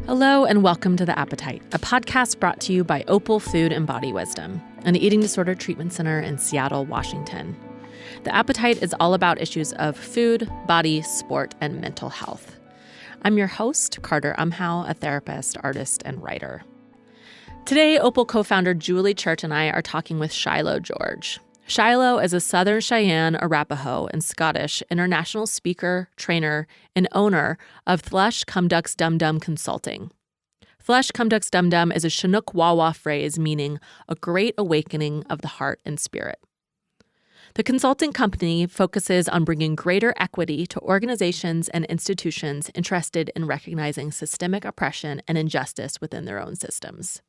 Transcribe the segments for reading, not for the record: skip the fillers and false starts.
Hello and welcome to The Appetite, a podcast brought to you by Opal Food and Body Wisdom, an eating disorder treatment center in Seattle, Washington. The Appetite is all about issues of food, body, sport, and mental health. I'm your host, Carter Umhau, a therapist, artist, and writer. Today, Opal co-founder Łush Church and I are talking with Shilo George. Shilo is a Southern Cheyenne-Arapaho and Scottish international speaker, trainer, and owner of Łush Kumtux Tumtum Consulting. Łush Kumtux Tumtum is a Chinook Wawa phrase meaning a great awakening of the heart and spirit. The consulting company focuses on bringing greater equity to organizations and institutions interested in recognizing systemic oppression and injustice within their own systems.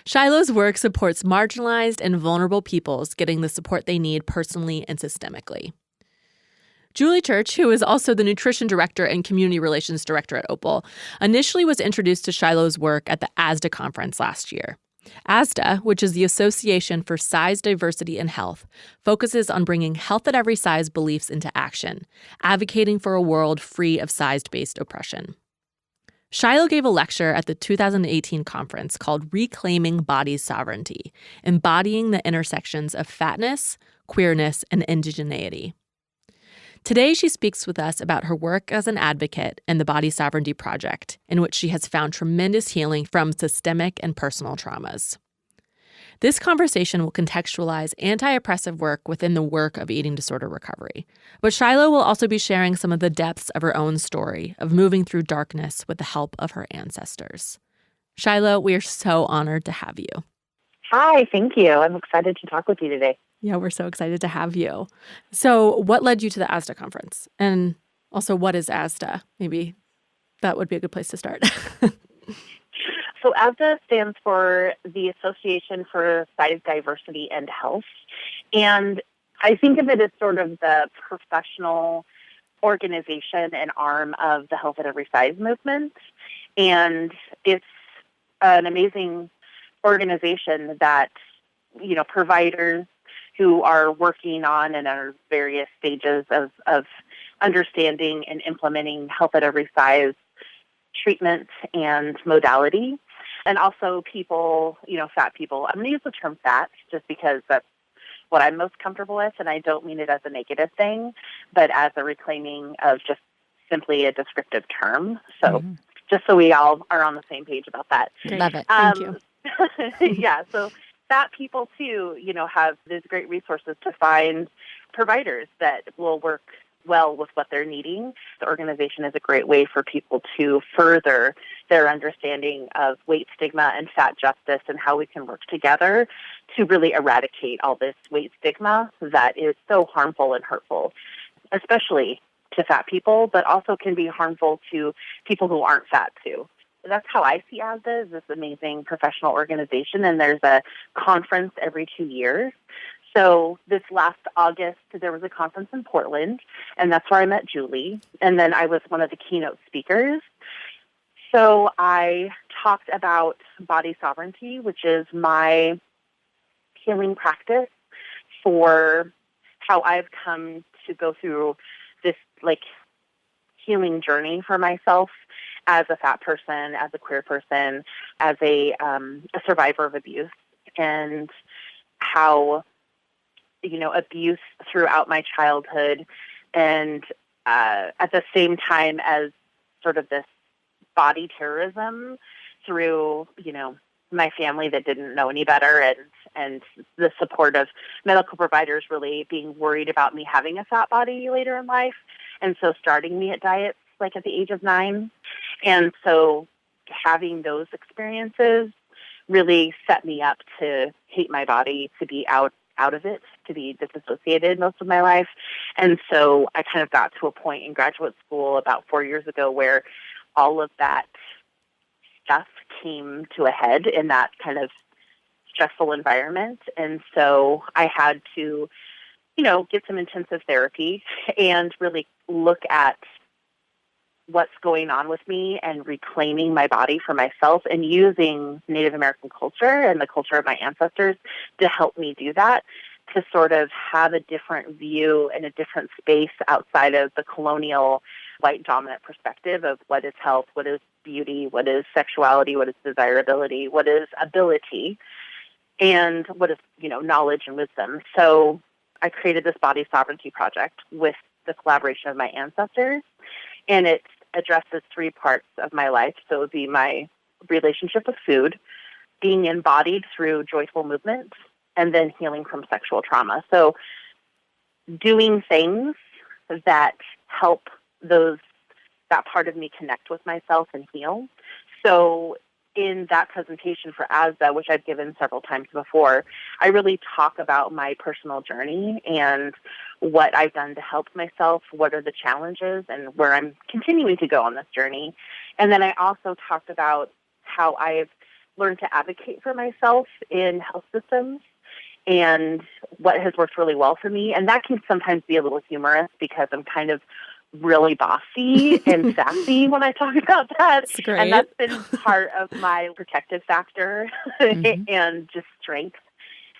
Shilo's work supports marginalized and vulnerable peoples getting the support they need personally and systemically. Łush Church, who is also the nutrition director and community relations director at Opal, initially was introduced to Shilo's work at the ASDA conference last year. ASDA, which is the Association for Size Diversity and Health, focuses on bringing health at every size beliefs into action, advocating for a world free of size-based oppression. Shilo gave a lecture at the 2018 conference called Reclaiming Body Sovereignty, embodying the intersections of fatness, queerness, and indigeneity. Today, she speaks with us about her work as an advocate and the Body Sovereignty Project, in which she has found tremendous healing from systemic and personal traumas. This conversation will contextualize anti-oppressive work within the work of eating disorder recovery. But Shilo will also be sharing some of the depths of her own story of moving through darkness with the help of her ancestors. Shilo, we are so honored to have you. Hi, thank you. I'm excited to talk with you today. Yeah, we're so excited to have you. So what led you to the ASDA conference? And also, what is ASDA? Maybe that would be a good place to start. So ASDA stands for the Association for Size Diversity and Health. And I think of it as sort of the professional organization and arm of the Health at Every Size movement. And it's an amazing organization that, providers who are working on and are various stages of understanding and implementing health at every size treatment and modality. And also people, fat people. I'm going to use the term fat just because that's what I'm most comfortable with, and I don't mean it as a negative thing, but as a reclaiming of just simply a descriptive term. So just so we all are on the same page about that. Love it. Thank you. Yeah, so fat people, too, have these great resources to find providers that will work well with what they're needing. The organization is a great way for people to further their understanding of weight stigma and fat justice and how we can work together to really eradicate all this weight stigma that is so harmful and hurtful, especially to fat people, but also can be harmful to people who aren't fat too. That's how I see ASDA, as this amazing professional organization, and there's a conference every 2 years. So this last August, there was a conference in Portland, and that's where I met Łush, and then I was one of the keynote speakers. So I talked about body sovereignty, which is my healing practice for how I've come to go through this, healing journey for myself as a fat person, as a queer person, as a survivor of abuse, and how abuse throughout my childhood and at the same time as sort of this body terrorism through, my family that didn't know any better and the support of medical providers really being worried about me having a fat body later in life. And so starting me at diets at the age of 9. And so having those experiences really set me up to hate my body, to be out of it, to be disassociated most of my life. And so I kind of got to a point in graduate school about 4 years ago where all of that stuff came to a head in that kind of stressful environment. And so I had to, get some intensive therapy and really look at what's going on with me and reclaiming my body for myself and using Native American culture and the culture of my ancestors to help me do that, to sort of have a different view and a different space outside of the colonial white dominant perspective of what is health, what is beauty, what is sexuality, what is desirability, what is ability, and what is, knowledge and wisdom. So I created this body sovereignty project with the collaboration of my ancestors, and it addresses 3 parts of my life. So it would be my relationship with food, being embodied through joyful movement, and then healing from sexual trauma. So doing things that help that part of me connect with myself and heal. So in that presentation for ASDA, which I've given several times before, I really talk about my personal journey and what I've done to help myself, what are the challenges, and where I'm continuing to go on this journey. And then I also talked about how I've learned to advocate for myself in health systems and what has worked really well for me. And that can sometimes be a little humorous because I'm kind of really bossy and sassy when I talk about that. That's great. And that's been part of my protective factor and just strength.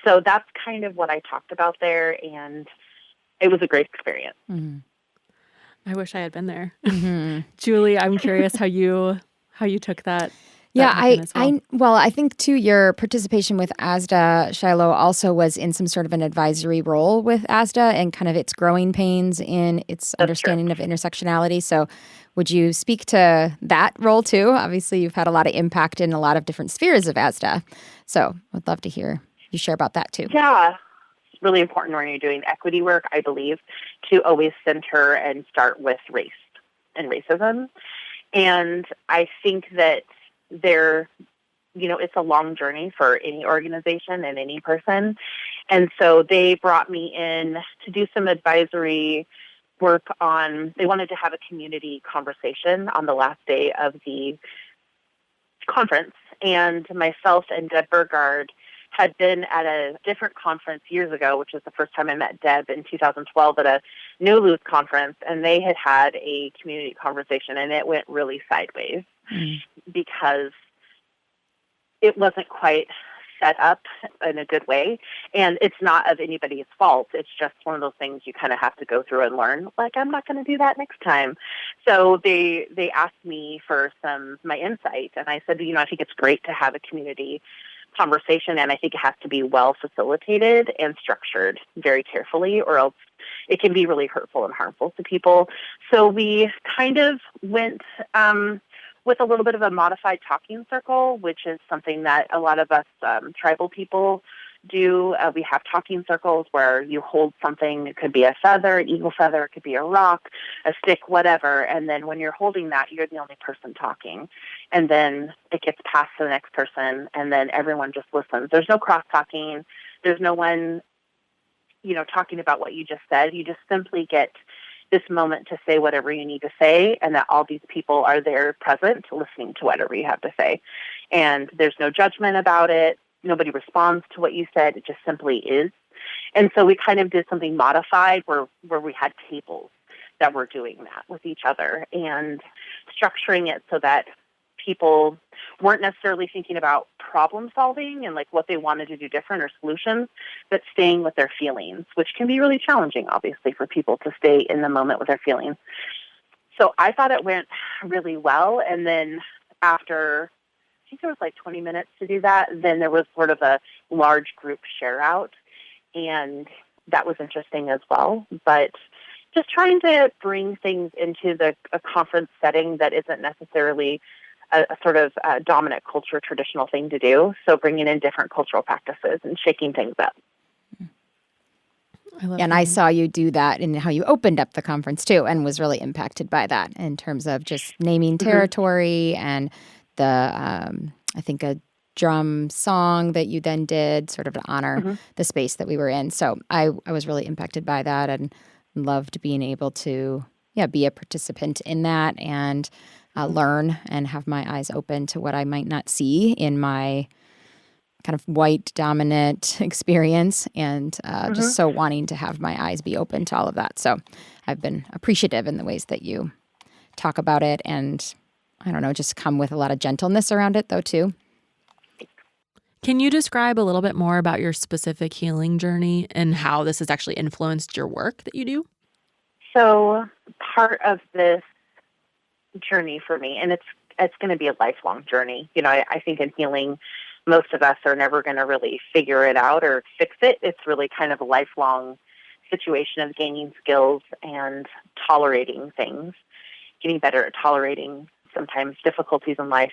So that's kind of what I talked about there, and it was a great experience. I wish I had been there. Julie, I'm curious how you took that. Yeah, I think too, your participation with ASDA, Shilo, also was in some sort of an advisory role with ASDA and kind of its growing pains in its understanding of intersectionality. So would you speak to that role too? Obviously, you've had a lot of impact in a lot of different spheres of ASDA. So I'd love to hear you share about that too. Yeah, it's really important when you're doing equity work, I believe, to always center and start with race and racism. And I think that it's a long journey for any organization and any person. And so they brought me in to do some advisory work they wanted to have a community conversation on the last day of the conference. And myself and Deb Burgard had been at a different conference years ago, which is the first time I met Deb in 2012 at a No Lose conference. And they had a community conversation, and it went really sideways. Because it wasn't quite set up in a good way. And it's not of anybody's fault. It's just one of those things you kind of have to go through and learn. Like, I'm not going to do that next time. So they asked me for my insight. And I said, I think it's great to have a community conversation, and I think it has to be well facilitated and structured very carefully, or else it can be really hurtful and harmful to people. So we kind of went with a little bit of a modified talking circle, which is something that a lot of us tribal people do. We have talking circles where you hold something. It could be a feather, an eagle feather. It could be a rock, a stick, whatever. And then when you're holding that, you're the only person talking. And then it gets passed to the next person, and then everyone just listens. There's no cross-talking. There's no one, talking about what you just said. You just simply get this moment to say whatever you need to say, and that all these people are there present listening to whatever you have to say. And there's no judgment about it. Nobody responds to what you said. It just simply is. And so we kind of did something modified where we had tables that were doing that with each other and structuring it so that people weren't necessarily thinking about problem solving and like what they wanted to do different or solutions, but staying with their feelings, which can be really challenging, obviously, for people to stay in the moment with their feelings. So I thought it went really well. And then after, I think it was like 20 minutes to do that, then there was sort of a large group share out. And that was interesting as well. But just trying to bring things into a conference setting that isn't necessarily a sort of dominant culture, traditional thing to do. So bringing in different cultural practices and shaking things up. I saw you do that in how you opened up the conference too, and was really impacted by that in terms of just naming territory and the, I think a drum song that you then did sort of to honor the space that we were in. So I was really impacted by that and loved being able to, be a participant in that and learn and have my eyes open to what I might not see in my kind of white dominant experience, and just so wanting to have my eyes be open to all of that. So I've been appreciative in the ways that you talk about it, and I don't know, just come with a lot of gentleness around it though too. Can you describe a little bit more about your specific healing journey and how this has actually influenced your work that you do? So part of this journey for me, and it's going to be a lifelong journey. I think in healing, most of us are never going to really figure it out or fix it. It's really kind of a lifelong situation of gaining skills and tolerating things, getting better at tolerating sometimes difficulties in life.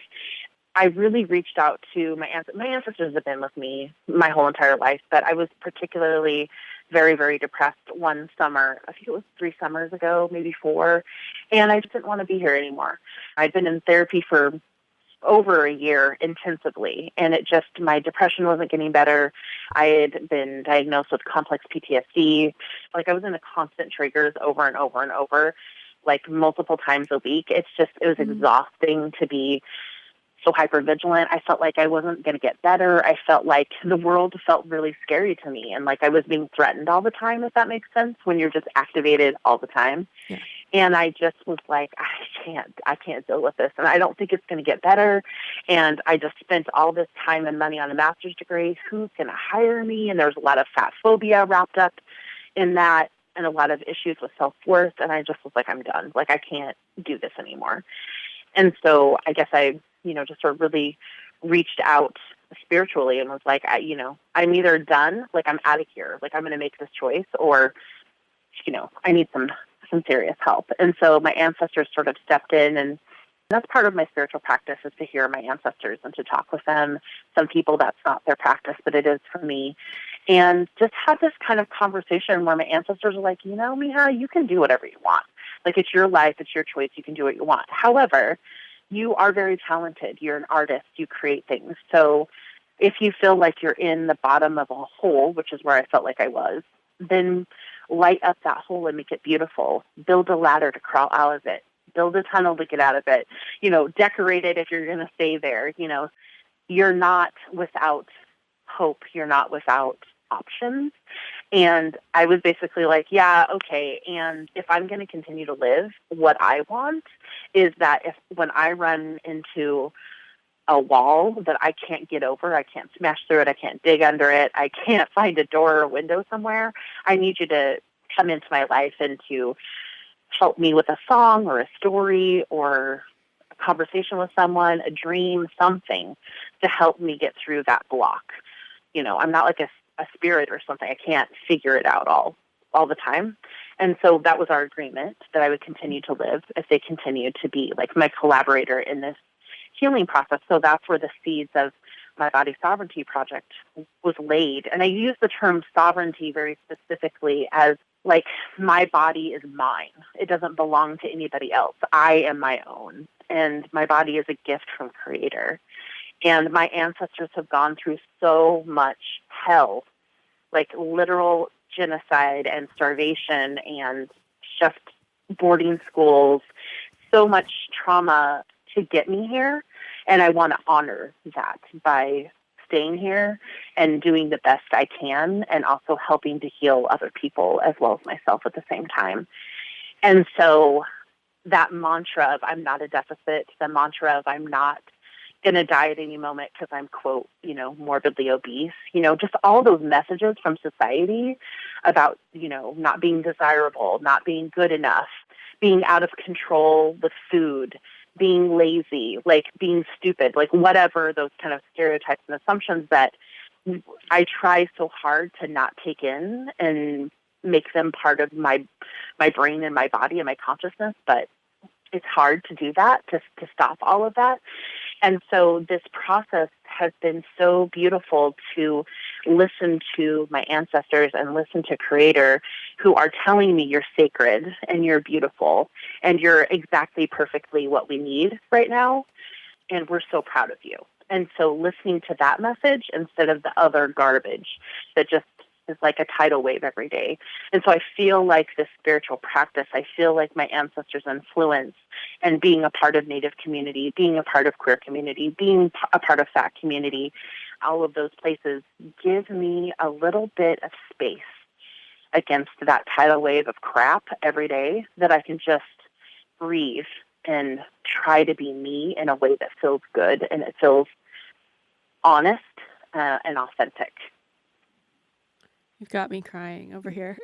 I really reached out to my ancestors. My ancestors have been with me my whole entire life, but I was particularly very, very depressed one summer. I think it was 3 summers ago, maybe 4, and I just didn't want to be here anymore. I'd been in therapy for over a year intensively, and my depression wasn't getting better. I had been diagnosed with complex PTSD. Like, I was in a constant triggers over and over and over, like multiple times a week. It was exhausting to be so hypervigilant. I felt like I wasn't going to get better. I felt like the world felt really scary to me, and like I was being threatened all the time, if that makes sense, when you're just activated all the time. Yeah. And I just was like, I can't deal with this, and I don't think it's going to get better. And I just spent all this time and money on a master's degree. Who's going to hire me? And there's a lot of fat phobia wrapped up in that, and a lot of issues with self-worth. And I just was like, I'm done. Like, I can't do this anymore. And so I guess I just sort of really reached out spiritually and was like, I'm either done, like I'm out of here, like I'm going to make this choice, or, I need some serious help. And so my ancestors sort of stepped in, and that's part of my spiritual practice, is to hear my ancestors and to talk with them. Some people, that's not their practice, but it is for me. And just had this kind of conversation where my ancestors are like, Miha, you can do whatever you want. Like, it's your life, it's your choice, you can do what you want. However, you are very talented. You're an artist. You create things. So if you feel like you're in the bottom of a hole, which is where I felt like I was, then light up that hole and make it beautiful. Build a ladder to crawl out of it. Build a tunnel to get out of it. Decorate it if you're going to stay there. You're not without hope. You're not without options. And I was basically like, yeah, okay. And if I'm going to continue to live, what I want is that when I run into a wall that I can't get over, I can't smash through it, I can't dig under it, I can't find a door or a window somewhere, I need you to come into my life and to help me with a song or a story or a conversation with someone, a dream, something to help me get through that block. I'm not like a spirit or something. I can't figure it out all the time. And so that was our agreement, that I would continue to live if they continued to be like my collaborator in this healing process. So that's where the seeds of my Body Sovereignty project was laid. And I use the term sovereignty very specifically as like, my body is mine. It doesn't belong to anybody else. I am my own. And my body is a gift from Creator. And my ancestors have gone through so much hell, like literal genocide and starvation and just boarding schools, so much trauma to get me here. And I want to honor that by staying here and doing the best I can, and also helping to heal other people as well as myself at the same time. And so that mantra of I'm not a deficit, the mantra of I'm not going to die at any moment because I'm, quote, morbidly obese, just all those messages from society about, not being desirable, not being good enough, being out of control with food, being lazy, like being stupid, like whatever those kind of stereotypes and assumptions that I try so hard to not take in and make them part of my brain and my body and my consciousness, but it's hard to do that, to stop all of that. And so this process has been so beautiful to listen to my ancestors and listen to Creator, who are telling me you're sacred and you're beautiful and you're exactly perfectly what we need right now. And we're so proud of you. And so listening to that message instead of the other garbage that just is like a tidal wave every day. And so I feel like this spiritual practice, I feel like my ancestors' influence and being a part of Native community, being a part of queer community, being a part of fat community, all of those places give me a little bit of space against that tidal wave of crap every day, that I can just breathe and try to be me in a way that feels good and it feels honest and authentic. You've got me crying over here.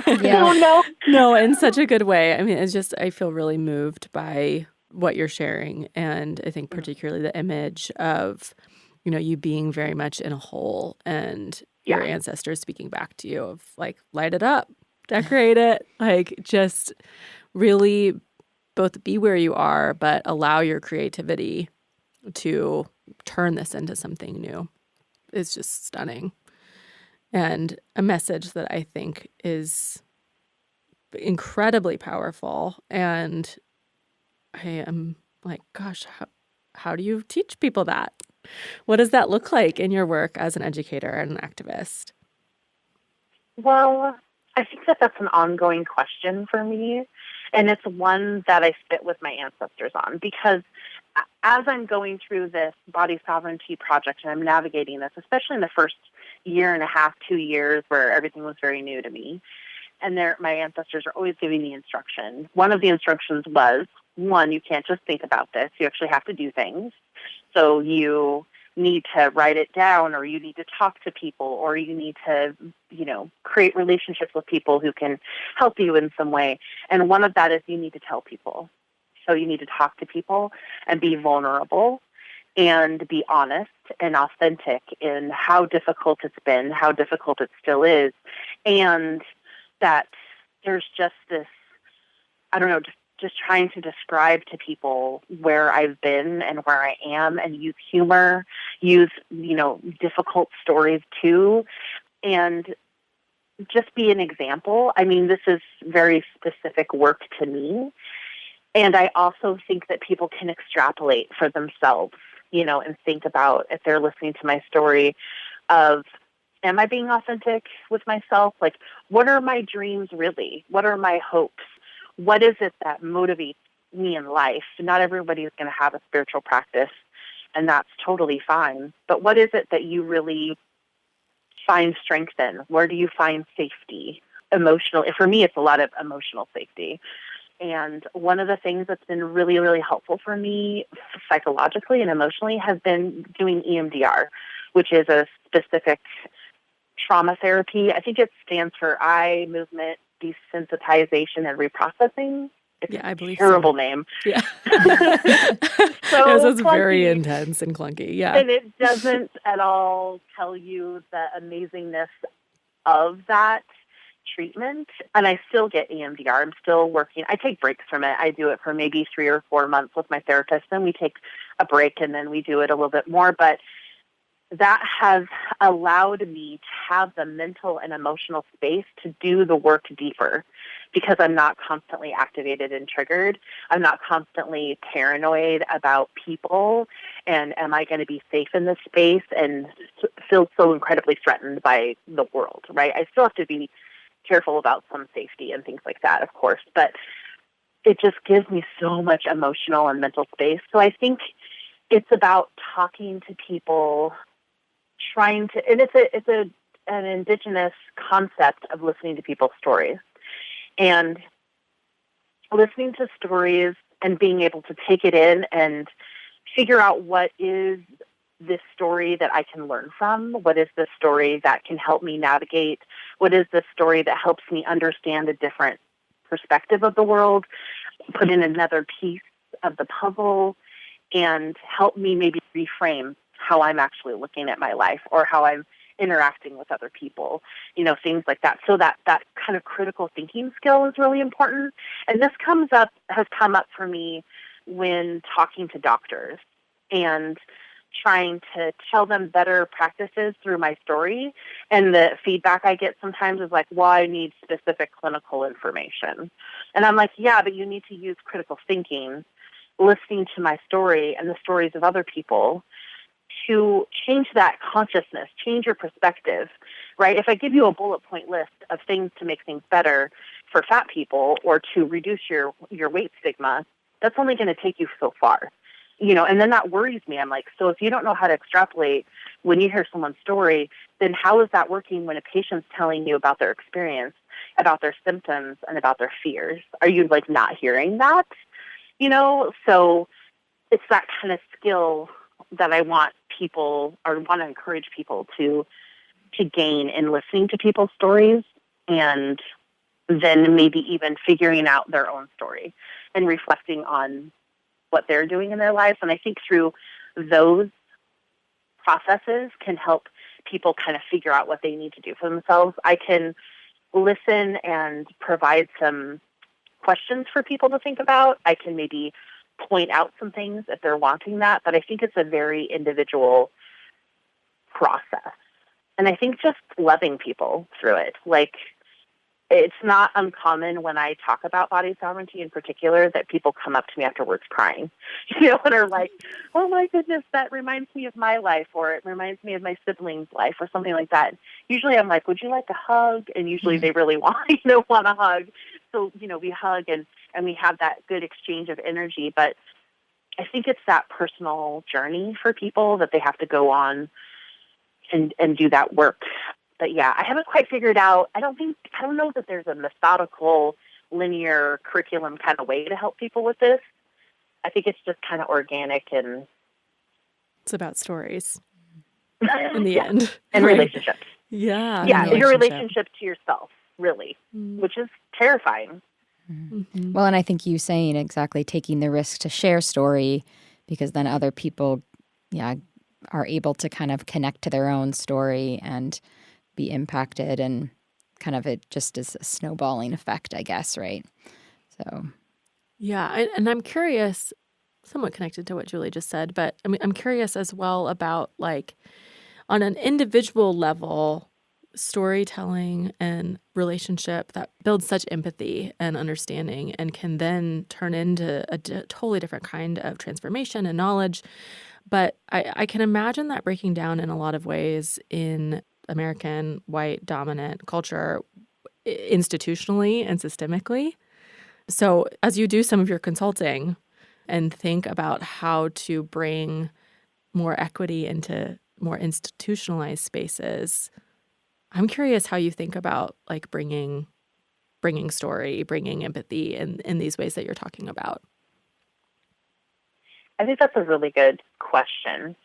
Yeah. Oh, no. No, in such a good way. I mean, I feel really moved by what you're sharing. And I think particularly the image of, you know, you being very much in a hole and your ancestors speaking back to you of like, light it up, decorate it, like just really both be where you are, but allow your creativity to turn this into something new. It's just stunning. And a message that I think is incredibly powerful. And I am like, gosh, how do you teach people that? What does that look like in your work as an educator and an activist? Well, I think that that's an ongoing question for me. And it's one that I sit with my ancestors on, because as I'm going through this body sovereignty project and I'm navigating this, especially in the first year and a half, 2 years where everything was very new to me, and my ancestors are always giving me instruction. One of the instructions was, one, you can't just think about this. You actually have to do things. So you need to write it down, or you need to talk to people, or you need to, you know, create relationships with people who can help you in some way. And one of that is you need to tell people. So you need to talk to people and be vulnerable and be honest and authentic in how difficult it's been, how difficult it still is, and that there's just this, I don't know, just trying to describe to people where I've been and where I am, and use humor, use, you know, difficult stories too, and just be an example. I mean, this is very specific work to me. And I also think that people can extrapolate for themselves, you know, and think about, if they're listening to my story, of, am I being authentic with myself? Like, what are my dreams really? What are my hopes? What is it that motivates me in life? Not everybody is going to have a spiritual practice, and that's totally fine. But what is it that you really find strength in? Where do you find safety? Emotional. For me, it's a lot of emotional safety. And one of the things that's been really, really helpful for me psychologically and emotionally has been doing EMDR, which is a specific trauma therapy. I think it stands for eye movement desensitization and reprocessing. It's I believe a terrible so. name. Yeah. So it's very intense and clunky. Yeah. And it doesn't at all tell you the amazingness of that treatment. And I still get EMDR. I'm still working. I take breaks from it. I do it for maybe 3 or 4 months with my therapist. Then we take a break and then we do it a little bit more. But that has allowed me to have the mental and emotional space to do the work deeper, because I'm not constantly activated and triggered. I'm not constantly paranoid about people, and am I going to be safe in this space, and feel so incredibly threatened by the world, right? I still have to be careful about some safety and things like that, of course, but it just gives me so much emotional and mental space. So I think it's about talking to people, trying to, and it's an Indigenous concept of listening to people's stories, and listening to stories and being able to take it in and figure out, what is this story that I can learn from? What is this story that can help me navigate? What is this story that helps me understand a different perspective of the world, put in another piece of the puzzle, and help me maybe reframe how I'm actually looking at my life, or how I'm interacting with other people, you know, things like that. So that kind of critical thinking skill is really important. And this has come up for me when talking to doctors and trying to tell them better practices through my story. And the feedback I get sometimes is like, well, I need specific clinical information. And I'm like, yeah, but you need to use critical thinking, listening to my story and the stories of other people, to change that consciousness, change your perspective, right? If I give you a bullet point list of things to make things better for fat people, or to reduce your weight stigma, that's only going to take you so far, you know, and then that worries me. I'm like, so if you don't know how to extrapolate when you hear someone's story, then how is that working when a patient's telling you about their experience, about their symptoms, and about their fears? Are you like not hearing that? You know, so it's that kind of skill that I want people, or want to encourage people to gain in listening to people's stories, and then maybe even figuring out their own story and reflecting on what they're doing in their lives. And I think through those processes can help people kind of figure out what they need to do for themselves. I can listen and provide some questions for people to think about. I can maybe point out some things if they're wanting that, but I think it's a very individual process. And I think just loving people through it. Like, it's not uncommon when I talk about body sovereignty in particular that people come up to me afterwards crying, and are like, oh my goodness, that reminds me of my life, or it reminds me of my sibling's life, or something like that. Usually I'm like, would you like a hug? And usually they really want a hug. So, we hug and we have that good exchange of energy. But I think it's that personal journey for people that they have to go on and do that work. But yeah, I haven't quite figured out, I don't know that there's a methodical, linear curriculum kind of way to help people with this. I think it's just kind of organic, and it's about stories in the end. And right? Relationships. Yeah. Yeah, your relationship to yourself, really, which is terrifying. Mm-hmm. Well, and I think you saying exactly taking the risk to share story, because then other people, are able to kind of connect to their own story and be impacted, and kind of it just is a snowballing effect, I guess, right? So, yeah, and I'm curious, somewhat connected to what Julie just said, but I'm curious as well about, like, on an individual level, storytelling and relationship that builds such empathy and understanding and can then turn into a totally different kind of transformation and knowledge. But I can imagine that breaking down in a lot of ways in American white dominant culture, institutionally and systemically. So as you do some of your consulting and think about how to bring more equity into more institutionalized spaces, I'm curious how you think about, like, bringing story, bringing empathy in these ways that you're talking about. I think that's a really good question.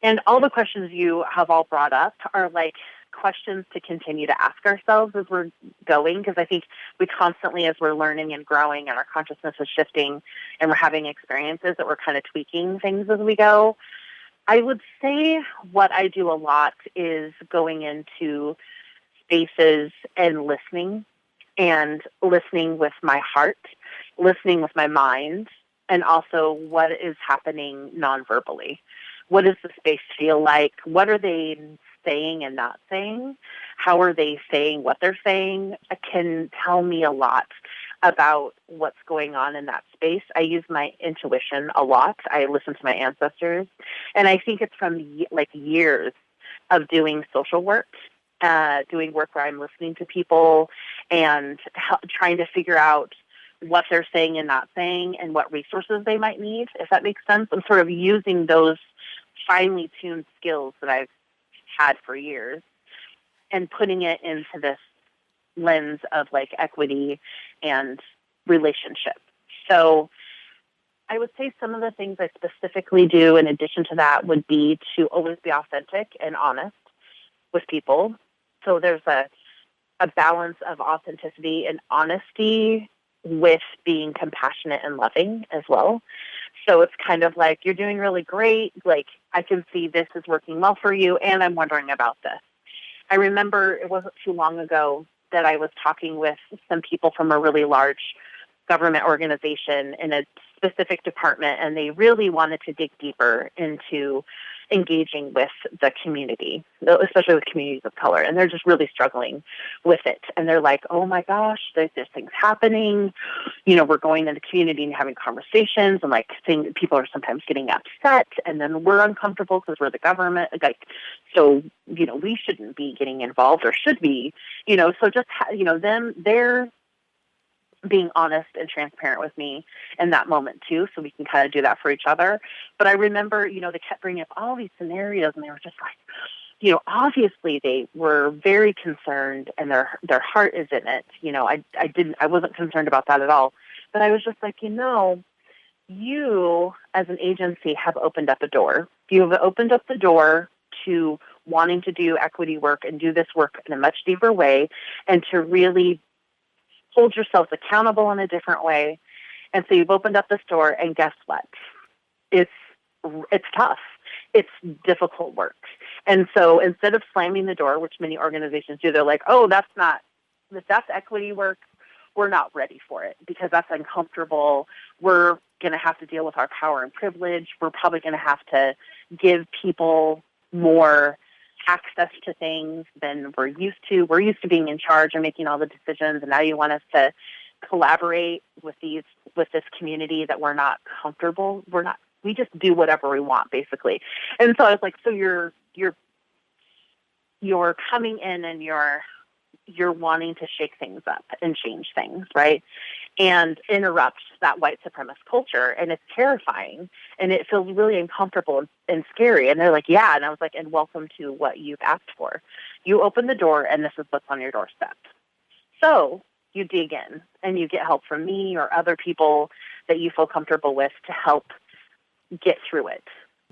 And all the questions you have all brought up are like questions to continue to ask ourselves as we're going, because I think we constantly, as we're learning and growing and our consciousness is shifting and we're having experiences, that we're kind of tweaking things as we go. I would say what I do a lot is going into spaces and listening with my heart, listening with my mind, and also what is happening nonverbally. What does the space feel like? What are they saying and not saying? How are they saying what they're saying? It can tell me a lot about what's going on in that space. I use my intuition a lot. I listen to my ancestors. And I think it's from years of doing social work, doing work where I'm listening to people and trying to figure out what they're saying and not saying and what resources they might need, if that makes sense. I'm sort of using those finely tuned skills that I've had for years and putting it into this lens of like equity and relationship. So I would say some of the things I specifically do in addition to that would be to always be authentic and honest with people. So there's a balance of authenticity and honesty with being compassionate and loving as well. So it's kind of like, you're doing really great. Like, I can see this is working well for you, and I'm wondering about this. I remember it wasn't too long ago that I was talking with some people from a really large government organization in a specific department, and they really wanted to dig deeper into engaging with the community, especially with communities of color. And they're just really struggling with it. And they're like, oh my gosh, there's things happening. We're going into the community and having conversations, and like people are sometimes getting upset, and then we're uncomfortable because we're the government. So we shouldn't be getting involved, or should be, so just, they're being honest and transparent with me in that moment too, so we can kind of do that for each other. But I remember, they kept bringing up all these scenarios, and they were just like, obviously they were very concerned, and their heart is in it. I wasn't concerned about that at all. But I was just like, you as an agency have opened up a door. You have opened up the door to wanting to do equity work and do this work in a much deeper way, and to really hold yourselves accountable in a different way, And so you've opened up the store, and guess what? It's tough. It's difficult work. And so instead of slamming the door, which many organizations do, they're like, oh, that's equity work. We're not ready for it because that's uncomfortable. We're going to have to deal with our power and privilege. We're probably going to have to give people more access to things than we're used to. We're used to being in charge and making all the decisions, and now you want us to collaborate with this community that we're not comfortable. We just do whatever we want, basically. And so I was like, so you're coming in and you're wanting to shake things up and change things, right? And interrupt that white supremacist culture. And it's terrifying. And it feels really uncomfortable and scary. And they're like, yeah. And I was like, and welcome to what you've asked for. You open the door, and this is what's on your doorstep. So you dig in, and you get help from me or other people that you feel comfortable with to help get through it.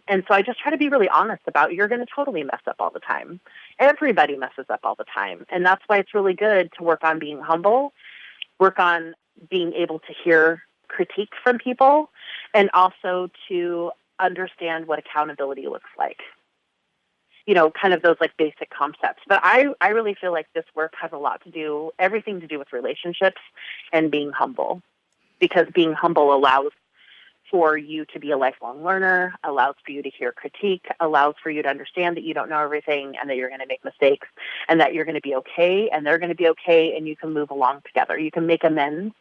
And so I just try to be really honest about, you're going to totally mess up all the time. Everybody messes up all the time. And that's why it's really good to work on being humble, work on being able to hear critique from people, and also to understand what accountability looks like. Kind of those like basic concepts. But I really feel like this work has everything to do with relationships and being humble, because being humble allows for you to be a lifelong learner, allows for you to hear critique, allows for you to understand that you don't know everything and that you're going to make mistakes and that you're going to be okay and they're going to be okay, and you can move along together. You can make amends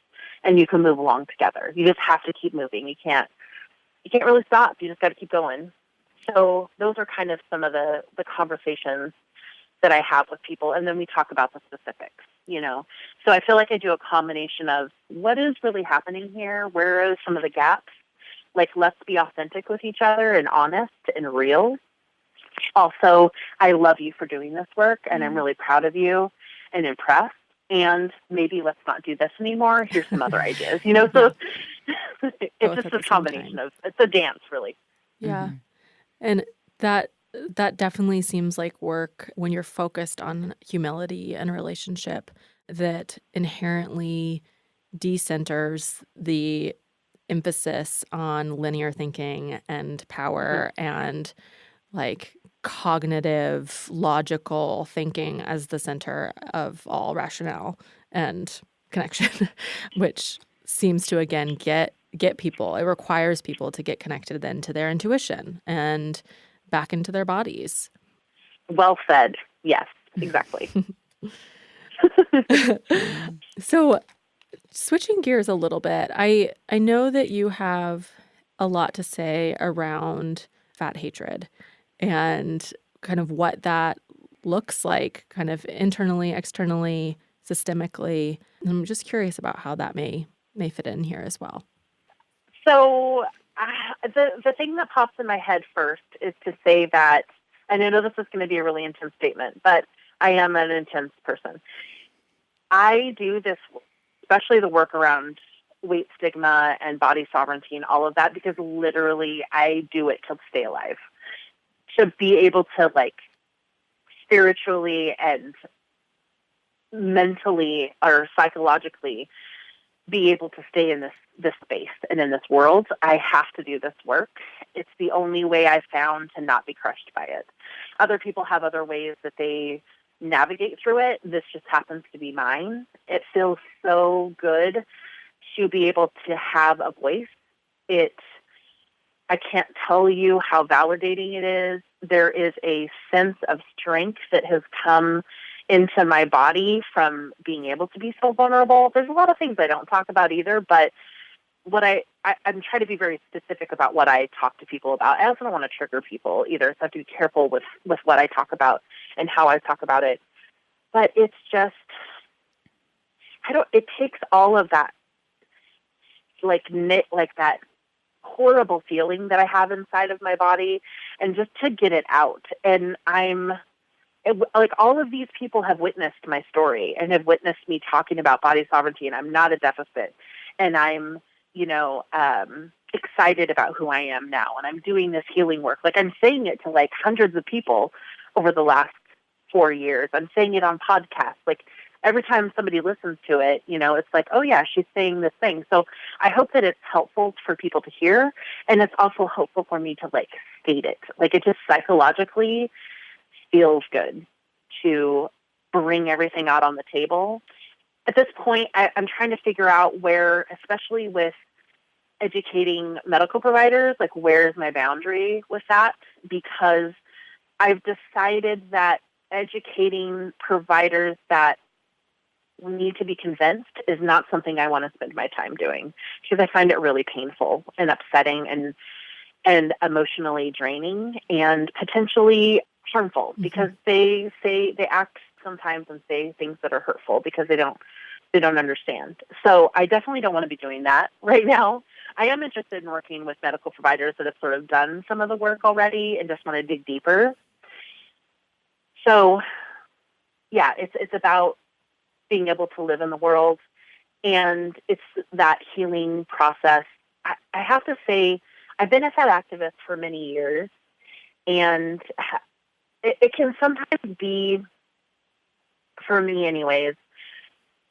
and you can move along together. You just have to keep moving. You can't really stop. You just got to keep going. So those are kind of some of the conversations that I have with people. And then we talk about the specifics, So I feel like I do a combination of what is really happening here? Where are some of the gaps? Like, let's be authentic with each other and honest and real. Also, I love you for doing this work, and I'm really proud of you and impressed. And maybe let's not do this anymore. Here's some other ideas, So it's just a combination it's a dance, really. Yeah. Mm-hmm. And that definitely seems like work when you're focused on humility and relationship that inherently decenters the emphasis on linear thinking and power and like cognitive, logical thinking as the center of all rationale and connection, which seems to, again, get people. It requires people to get connected then to their intuition and back into their bodies. Well said. Yes, exactly. So switching gears a little bit, I know that you have a lot to say around fat hatred and kind of what that looks like kind of internally, externally, systemically. I'm just curious about how that may fit in here as well. So the thing that pops in my head first is to say that, and I know this is going to be a really intense statement, but I am an intense person. I do this, especially the work around weight stigma and body sovereignty and all of that, because literally I do it to stay alive, to be able to spiritually and mentally or psychologically be able to stay in this space and in this world. I have to do this work. It's the only way I've found to not be crushed by it. Other people have other ways that they navigate through it. This just happens to be mine. It feels so good to be able to have a voice. I can't tell you how validating it is. There is a sense of strength that has come into my body from being able to be so vulnerable. There's a lot of things I don't talk about either, but what I'm trying to be very specific about what I talk to people about. I also don't want to trigger people either, so I have to be careful with what I talk about and how I talk about it. But it's just, it takes all of that, that horrible feeling that I have inside of my body and just to get it out. And all of these people have witnessed my story and have witnessed me talking about body sovereignty, and I'm not a deficit. And I'm, excited about who I am now. And I'm doing this healing work. I'm saying it to hundreds of people over the last 4 years. I'm saying it on podcasts. every time somebody listens to it, it's like, oh yeah, she's saying this thing. So I hope that it's helpful for people to hear, and it's also helpful for me to state it. It just psychologically feels good to bring everything out on the table. At this point, I'm trying to figure out where, especially with educating medical providers, where's my boundary with that? Because I've decided that educating providers that need to be convinced is not something I want to spend my time doing, because I find it really painful and upsetting and emotionally draining and potentially harmful, because they act sometimes and say things that are hurtful because they don't understand. So I definitely don't want to be doing that right now. I am interested in working with medical providers that have sort of done some of the work already and just want to dig deeper. So yeah, it's about being able to live in the world, and it's that healing process. I have to say, I've been a fat activist for many years, and it can sometimes be, for me anyways,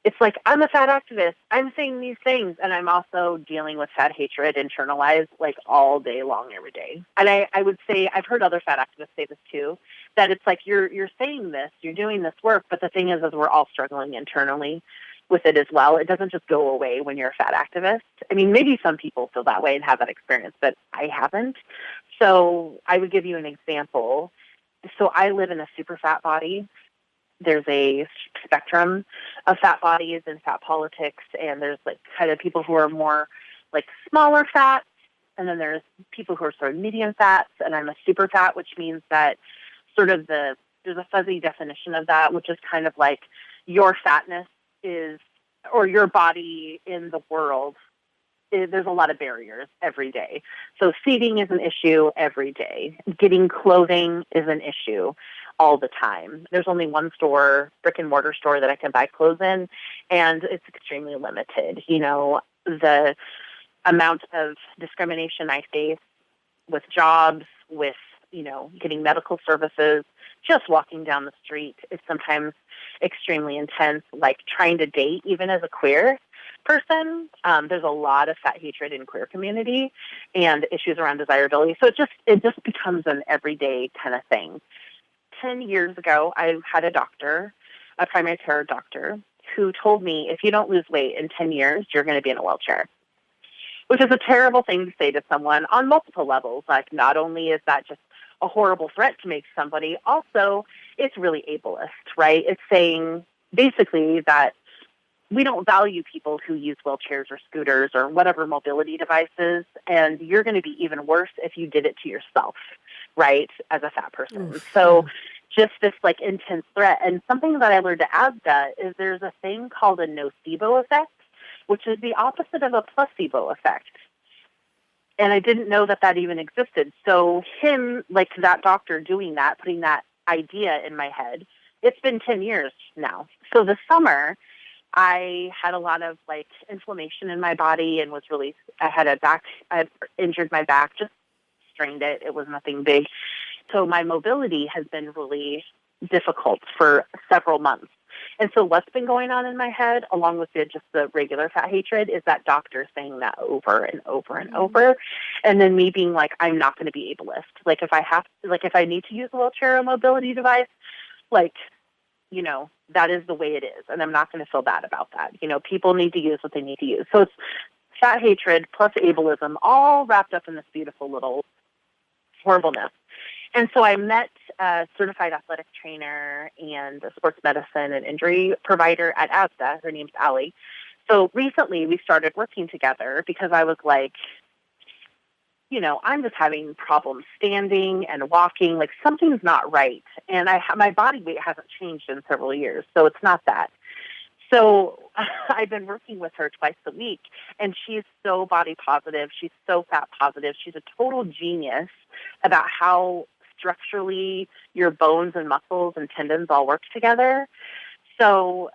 it's I'm a fat activist. I'm saying these things, and I'm also dealing with fat hatred internalized all day long, every day. And I would say, I've heard other fat activists say this too, that it's you're saying this, you're doing this work, but the thing is we're all struggling internally with it as well. It doesn't just go away when you're a fat activist. I mean, maybe some people feel that way and have that experience, but I haven't. So I would give you an example. So I live in a super fat body. There's a spectrum of fat bodies and fat politics, and there's kind of people who are more smaller fats, and then there's people who are sort of medium fats, and I'm a super fat, which means that sort of there's a fuzzy definition of that, which is kind of your fatness is, or your body in the world, there's a lot of barriers every day. So seating is an issue every day. Getting clothing is an issue all the time. There's only one store, brick and mortar store, that I can buy clothes in, and it's extremely limited. The amount of discrimination I face with jobs, with, getting medical services, just walking down the street is sometimes extremely intense, trying to date, even as a queer person. There's a lot of fat hatred in queer community and issues around desirability. So it just becomes an everyday kind of thing. 10 years ago, I had a doctor, a primary care doctor, who told me, if you don't lose weight in 10 years, you're going to be in a wheelchair, which is a terrible thing to say to someone on multiple levels. Not only is that just a horrible threat to make somebody, also it's really ableist, right? It's saying basically that we don't value people who use wheelchairs or scooters or whatever mobility devices, and you're going to be even worse if you did it to yourself, right, as a fat person. Oof. So just this intense threat. And something that I learned at ASDA is there's a thing called a nocebo effect, which is the opposite of a placebo effect. And I didn't know that even existed. So him, that doctor doing that, putting that idea in my head, it's been 10 years now. So this summer, I had a lot of inflammation in my body and I had injured my back, just strained it. It was nothing big. So my mobility has been really difficult for several months. And so what's been going on in my head, along with just the regular fat hatred, is that doctor saying that over and over and over. And then me being I'm not going to be ableist. If I need to use a wheelchair or a mobility device, that is the way it is. And I'm not going to feel bad about that. People need to use what they need to use. So it's fat hatred plus ableism all wrapped up in this beautiful little horribleness. And so I met a certified athletic trainer and a sports medicine and injury provider at ASDA. Her name's Allie. So recently we started working together because I was I'm just having problems standing and walking. Something's not right. And my body weight hasn't changed in several years, so it's not that. So I've been working with her twice a week, and she's so body positive. She's so fat positive. She's a total genius about how structurally your bones and muscles and tendons all work together. So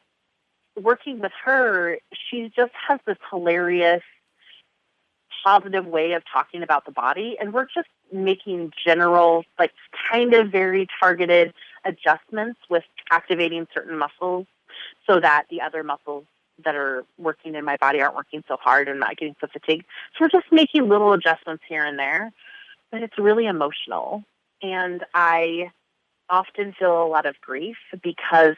working with her, she just has this hilarious, positive way of talking about the body, and we're just making general, kind of very targeted adjustments with activating certain muscles so that the other muscles that are working in my body aren't working so hard and not getting so fatigued. So we're just making little adjustments here and there, but it's really emotional. And I often feel a lot of grief because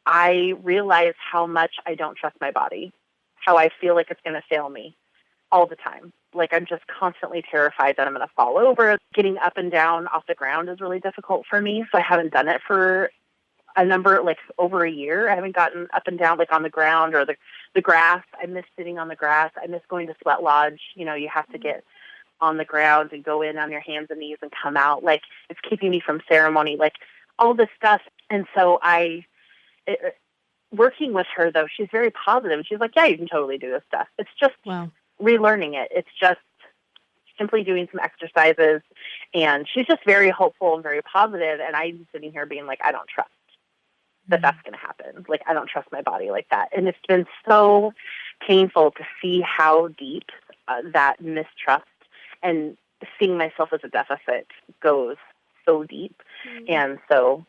I realize how much I don't trust my body, how I feel like it's going to fail me all the time. Like I'm just constantly terrified that I'm going to fall over. Getting up and down off the ground is really difficult for me, so I haven't done it for over a year. I haven't gotten up and down like on the ground or the grass. I miss sitting on the grass. I miss going to sweat lodge. You know, you have to get on the ground and go in on your hands and knees and come out. Like it's keeping me from ceremony, like all this stuff. And so working with her though, she's very positive. She's like, yeah, you can totally do this stuff. It's just relearning it. It's just simply doing some exercises. And she's just very hopeful and very positive. And I'm sitting here being like, I don't trust that that's going to happen. Like, I don't trust my body like that. And it's been so painful to see how deep that mistrust and seeing myself as a deficit goes so deep. And so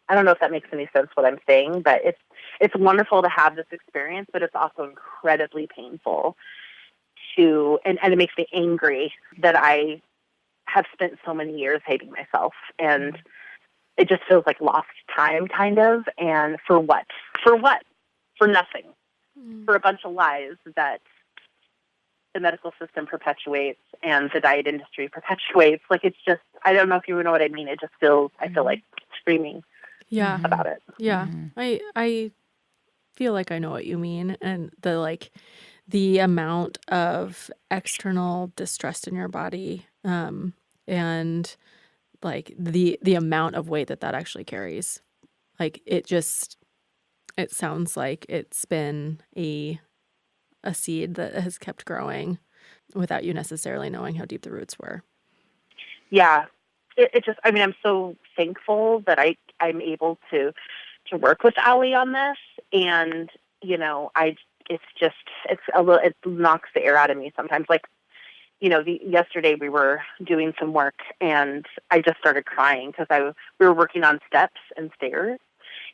I don't know if that makes any sense what I'm saying, but it's wonderful to have this experience, but it's also incredibly painful and it makes me angry that I have spent so many years hating myself. And it just feels like lost time, kind of. And for what? For what? For nothing. For a bunch of lies that the medical system perpetuates and the diet industry perpetuates. Like, it's just, I don't know if you know what I mean. It just feels, I feel like screaming about it. Yeah. I feel like I know what you mean. And the amount of external distress in your body, and like the amount of weight that actually carries. Like it sounds like it's been a seed that has kept growing without you necessarily knowing how deep the roots were. Yeah. It just, I mean, I'm so thankful that I'm able to work with Ali on this. And, you know, it knocks the air out of me sometimes. Like, you know, yesterday we were doing some work and I just started crying because we were working on steps and stairs.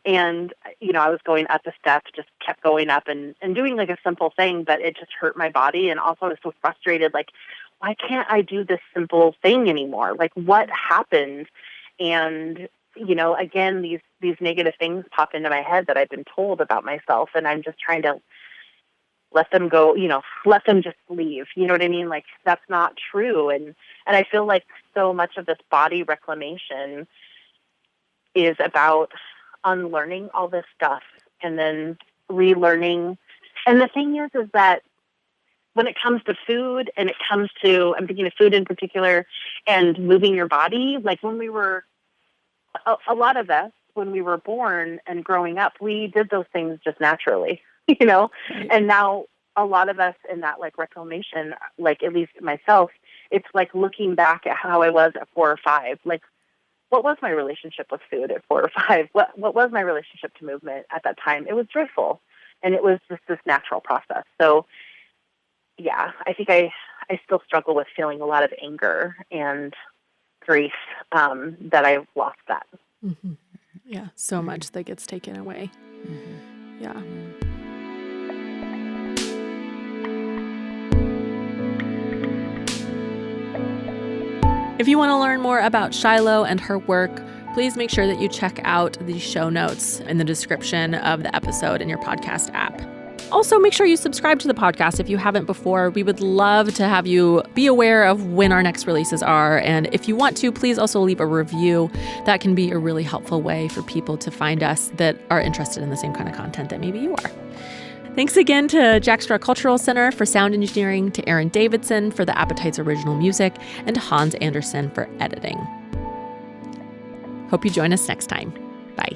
And, you know, I was going up the steps, just kept going up and doing like a simple thing, but it just hurt my body. And also I was so frustrated, like, why can't I do this simple thing anymore? Like, what happened? And, you know, again, these negative things pop into my head that I've been told about myself. And I'm just trying to let them go, you know, let them just leave. You know what I mean? Like, that's not true. And I feel like so much of this body reclamation is about unlearning all this stuff and then relearning. And the thing is that when it comes to food and it comes to, I'm thinking of food in particular and moving your body, like when we were, a lot of us, when we were born and growing up, we did those things just naturally. You know, and now a lot of us in that like reclamation, like at least myself, it's like looking back at how I was at 4 or 5. Like, what was my relationship with food at 4 or 5? What was my relationship to movement at that time? It was joyful, and it was just this natural process. So, yeah, I think I still struggle with feeling a lot of anger and grief that I've lost that. Mm-hmm. Yeah, so much that gets taken away. Mm-hmm. Yeah. If you want to learn more about Shilo and her work, please make sure that you check out the show notes in the description of the episode in your podcast app. Also, make sure you subscribe to the podcast if you haven't before. We would love to have you be aware of when our next releases are. And if you want to, please also leave a review. That can be a really helpful way for people to find us that are interested in the same kind of content that maybe you are. Thanks again to Jack Straw Cultural Center for sound engineering, to Aaron Davidson for the Appetite's original music, and to Hans Anderson for editing. Hope you join us next time. Bye.